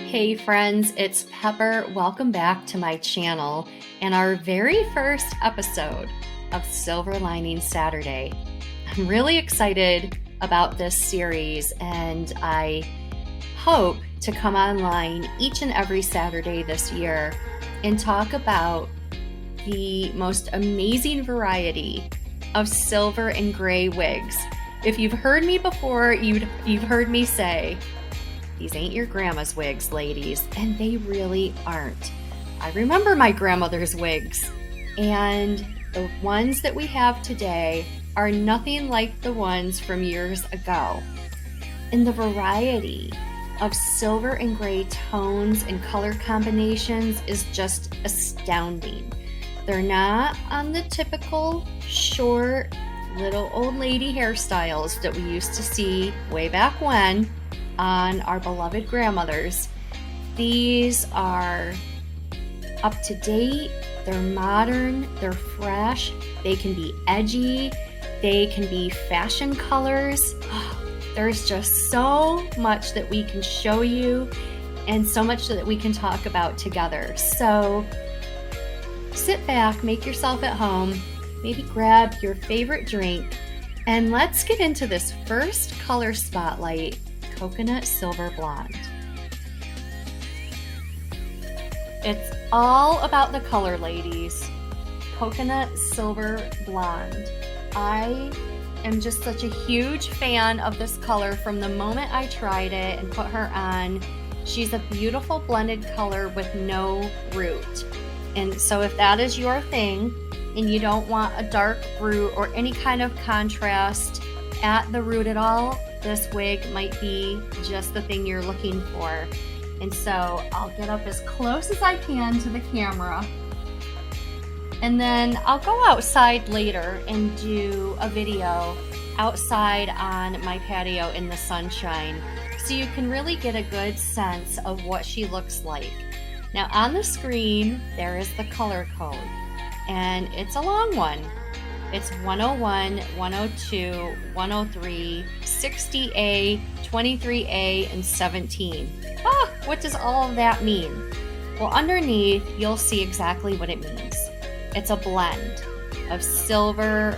Hey friends, it's Pepper. Welcome back to my channel and our very first episode of Silver Lining Saturday. I'm really excited about this series and I hope to come online each and every Saturday this year and talk about the most amazing variety of silver and gray wigs. If you've heard me before, you've heard me say, these ain't your grandma's wigs, ladies, and they really aren't. I remember my grandmother's wigs, and the ones that we have today are nothing like the ones from years ago. And the variety of silver and gray tones and color combinations is just astounding. They're not on the typical short, little old lady hairstyles that we used to see way back when on our beloved grandmothers. These are up to date, they're modern, they're fresh, they can be edgy, they can be fashion colors. There's just so much that we can show you and so much that we can talk about together. So sit back, make yourself at home, maybe grab your favorite drink, and let's get into this first color spotlight, Coconut Silver Blonde. It's all about the color, ladies. Coconut Silver Blonde. I am just such a huge fan of this color from the moment I tried it and put her on. She's a beautiful blended color with no root. And so if that is your thing and you don't want a dark root or any kind of contrast at the root at all, this wig might be just the thing you're looking for. And so I'll get up as close as I can to the camera. And then I'll go outside later and do a video outside on my patio in the sunshine so you can really get a good sense of what she looks like. Now on the screen, there is the color code, and it's a long one. It's 101, 102, 103, 60A, 23A, and 17. What does all of that mean? Well, underneath, you'll see exactly what it means. It's a blend of silver,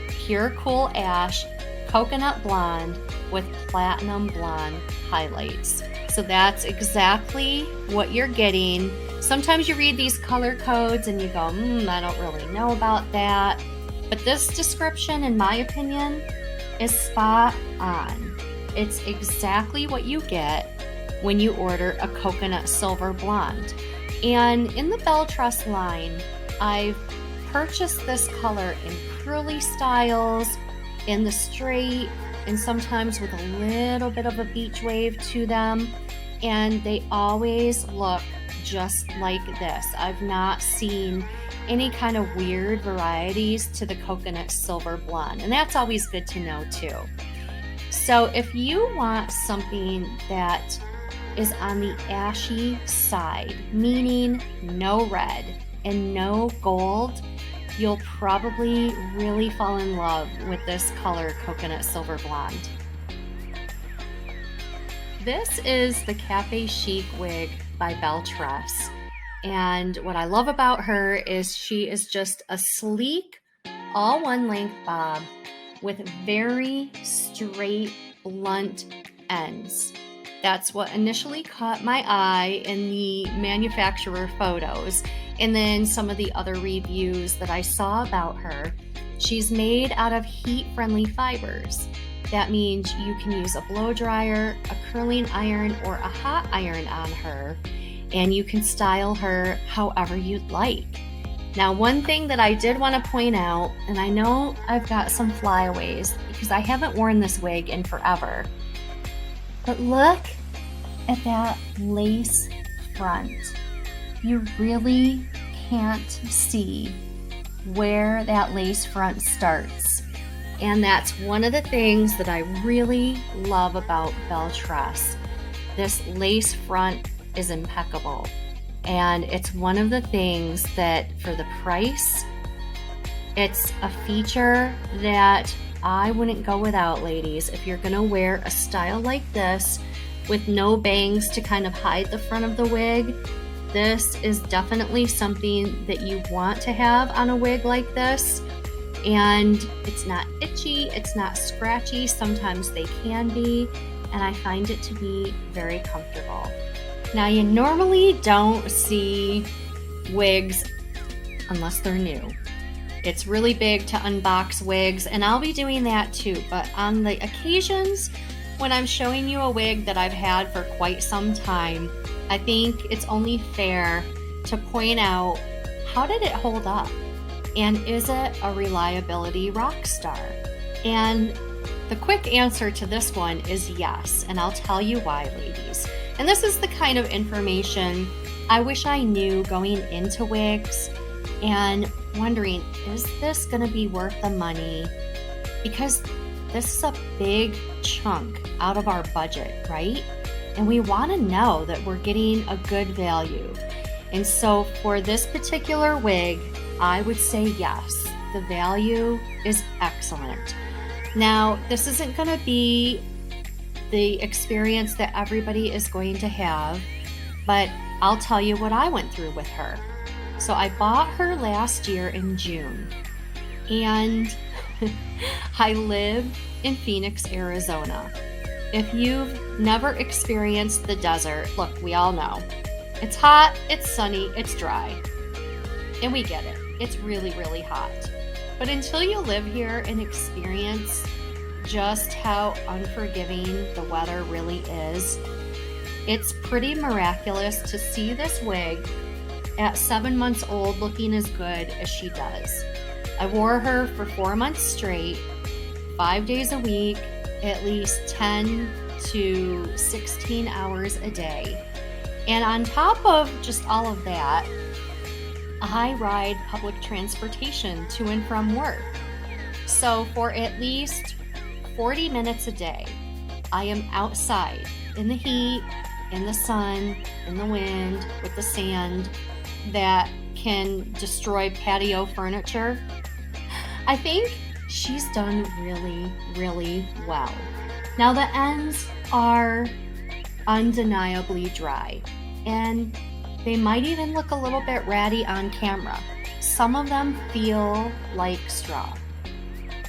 pure cool ash, coconut blonde with platinum blonde highlights. So that's exactly what you're getting. Sometimes you read these color codes and you go, I don't really know about that. But this description, in my opinion, is spot on. It's exactly what you get when you order a coconut silver blonde. And in the Belle Tress line, I've purchased this color in curly styles, in the straight, and sometimes with a little bit of a beach wave to them. And they always look just like this. I've not seen any kind of weird varieties to the coconut silver blonde, and that's always good to know too. So if you want something that is on the ashy side, meaning no red and no gold, you'll probably really fall in love with this color, Coconut Silver Blonde. This is the Cafe Chic wig by Belle Tress. And what I love about her is she is just a sleek, all one length bob with very straight, blunt ends. That's what initially caught my eye in the manufacturer photos. And then some of the other reviews that I saw about her. She's made out of heat-friendly fibers. That means you can use a blow dryer, a curling iron, or a hot iron on her, and you can style her however you'd like. Now, one thing that I did want to point out, and I know I've got some flyaways because I haven't worn this wig in forever, but look at that lace front. You really can't see where that lace front starts. And that's one of the things that I really love about Belle Tress. This lace front is impeccable. And it's one of the things that for the price, it's a feature that I wouldn't go without, ladies. If you're gonna wear a style like this, with no bangs to kind of hide the front of the wig, this is definitely something that you want to have on a wig like this. And it's not itchy, it's not scratchy. Sometimes they can be, and I find it to be very comfortable. Now, you normally don't see wigs unless they're new. It's really big to unbox wigs, and I'll be doing that too. But on the occasions when I'm showing you a wig that I've had for quite some time, I think it's only fair to point out, how did it hold up? And is it a reliability rock star? And the quick answer to this one is yes, and I'll tell you why, ladies. And this is the kind of information I wish I knew going into wigs, and wondering, is this going to be worth the money? Because this is a big chunk out of our budget, right? And we want to know that we're getting a good value. And so for this particular wig, I would say yes, the value is excellent. Now, this isn't going to be the experience that everybody is going to have, but I'll tell you what I went through with her. So I bought her last year in June, and I live in Phoenix, Arizona. If you've never experienced the desert, look, we all know. It's hot, it's sunny, it's dry, and we get it. It's really, really hot. But until you live here and experience just how unforgiving the weather really is, it's pretty miraculous to see this wig at 7 months old looking as good as she does. I wore her for 4 months straight, 5 days a week, at least 10 to 16 hours a day. And on top of just all of that, I ride public transportation to and from work. So for at least 40 minutes a day, I am outside in the heat, in the sun, in the wind, with the sand that can destroy patio furniture. I think she's done really, really well. Now, the ends are undeniably dry, and they might even look a little bit ratty on camera. Some of them feel like straw.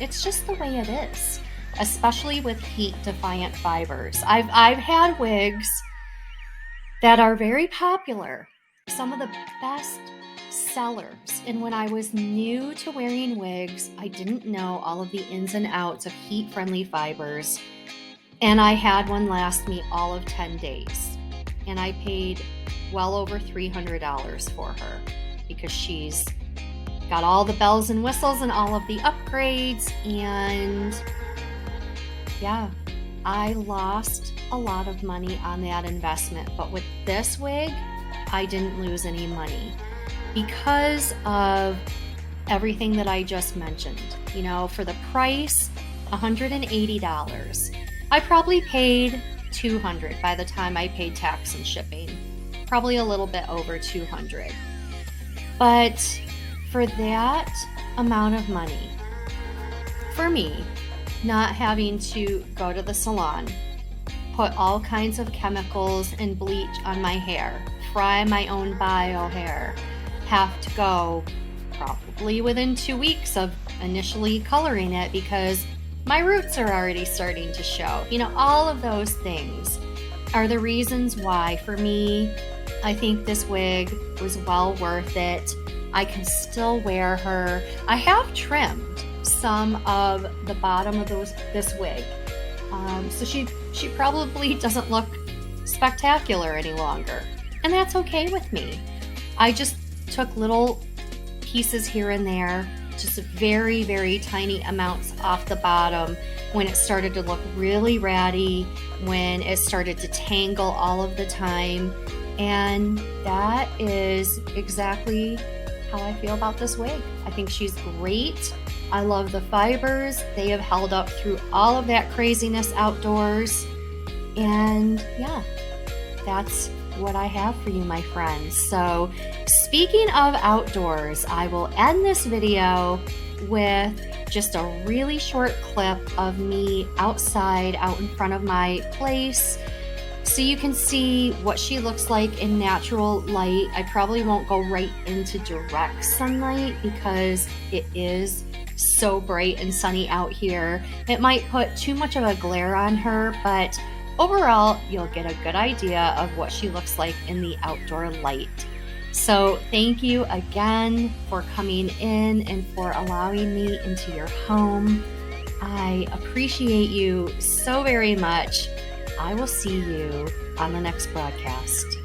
It's just the way it is, especially with heat-defiant fibers. I've had wigs that are very popular, some of the best sellers. And when I was new to wearing wigs, I didn't know all of the ins and outs of heat-friendly fibers. And I had one last me all of 10 days. And I paid well over $300 for her because she's got all the bells and whistles and all of the upgrades. And yeah, I lost a lot of money on that investment. But with this wig, I didn't lose any money because of everything that I just mentioned. You know, for the price, $180. I probably paid $200 by the time I paid tax and shipping. Probably a little bit over $200. But for that amount of money, for me, not having to go to the salon, put all kinds of chemicals and bleach on my hair, fry my own bio hair, have to go probably within 2 weeks of initially coloring it because my roots are already starting to show. You know, all of those things are the reasons why, for me, I think this wig was well worth it. I can still wear her. I have trimmed some of the bottom of this wig. So she probably doesn't look spectacular any longer. And that's okay with me. I just took little pieces here and there, just very, very tiny amounts off the bottom when it started to look really ratty, when it started to tangle all of the time. And that is exactly how I feel about this wig. I think she's great. I love the fibers. They have held up through all of that craziness outdoors. And yeah, that's what I have for you, my friends. So speaking of outdoors, I will end this video with just a really short clip of me outside, out in front of my place, so you can see what she looks like in natural light. I probably won't go right into direct sunlight because it is so bright and sunny out here. It might put too much of a glare on her, but overall, you'll get a good idea of what she looks like in the outdoor light. So thank you again for coming in and for allowing me into your home. I appreciate you so very much. I will see you on the next broadcast.